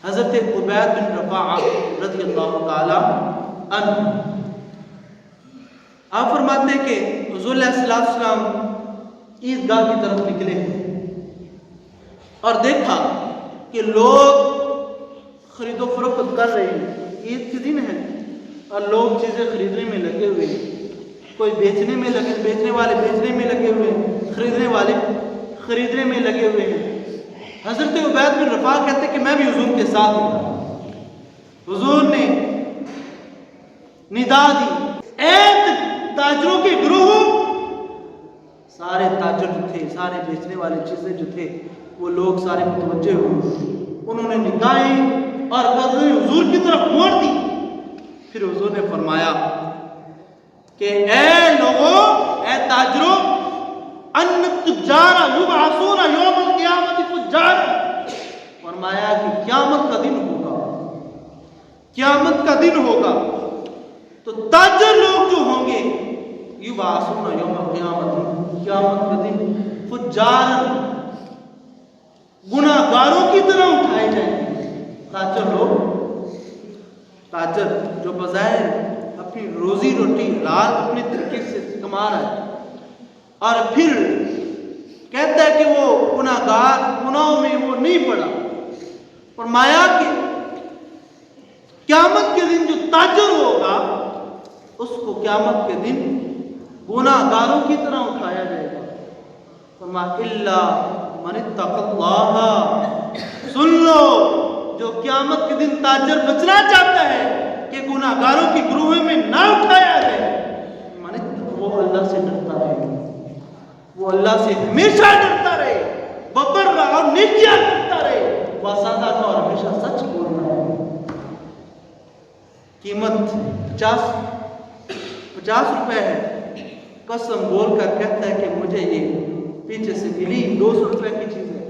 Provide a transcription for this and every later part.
حضرت عبید بن رفاعہ رضی اللہ تعالی عنہ آپ فرماتے ہیں کہ حضور علیہ السلام عیدگاہ کی طرف نکلے اور دیکھا کہ لوگ خرید و فروخت کر رہے ہیں، عید کے دن ہے اور لوگ چیزیں خریدنے میں لگے ہوئے ہیں، کوئی بیچنے والے بیچنے میں لگے ہوئے ہیں، خریدنے والے خریدنے میں لگے ہوئے ہیں۔ حضرت عبید بن رفاعہ کہتے کہ میں بھی حضور کے ساتھ ہوں۔ حضور نے ندا دی، اے تاجروں کے گروہ! سارے تاجر جو تھے، سارے بیچنے والے چیزیں جو تھے، وہ لوگ سارے متوجہ ہوئے، انہوں نے نگاہیں اور قدمیں حضور کی طرف موڑ دی۔ پھر حضور نے فرمایا کہ اے لوگوں، اے تاجروں، ان التجار یبعثون یوم القیامت فجارا، فرمایا کہ قیامت کا دن ہوگا، قیامت کا دن ہوگا تو تاجر لوگ جو ہوں گے یبعثون یوم القیامت، قیامت کا دن فجارا، گناہگاروں کی طرح اٹھائے جائیں گے۔ تاجر جو بظاہر اپنی روزی روٹی حلال اپنے طریقے سے کما رہا ہے اور پھر کہتا ہے کہ وہ گناہگار، گناہوں میں وہ نہیں پڑا، فرمایا کہ قیامت کے دن جو تاجر ہوگا اس کو قیامت کے دن گناہگاروں کی طرح اٹھایا جائے گا۔ فرمایا الا من اتقى اللہ، سن لو جو قیامت کے دن تاجر بچنا چاہتا ہے کہ گناہگاروں کی گروہ میں نہ اٹھایا جائے، وہ اللہ سے ڈرتا رہے، وہ اللہ سے ہمیشہ ڈرتا رہے، ببر اور نیکیاں کرتا رہے، واسطہ اور ہمیشہ سچ بولنا ہے۔ قیمت 50 روپے ہے، قسم بول کر کہتا ہے کہ مجھے یہ پیچھے سے ملی 200 روپے کی چیز ہے،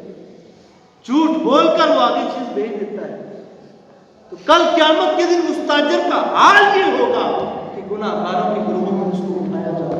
جھوٹ بول کر وہ آگے چیز بھیج دیتا ہے۔ تو کل قیامت کے دن اس تاجر کا حال یہ ہوگا کہ گناہگاروں کے گروہوں میں اس کو اٹھایا جائے۔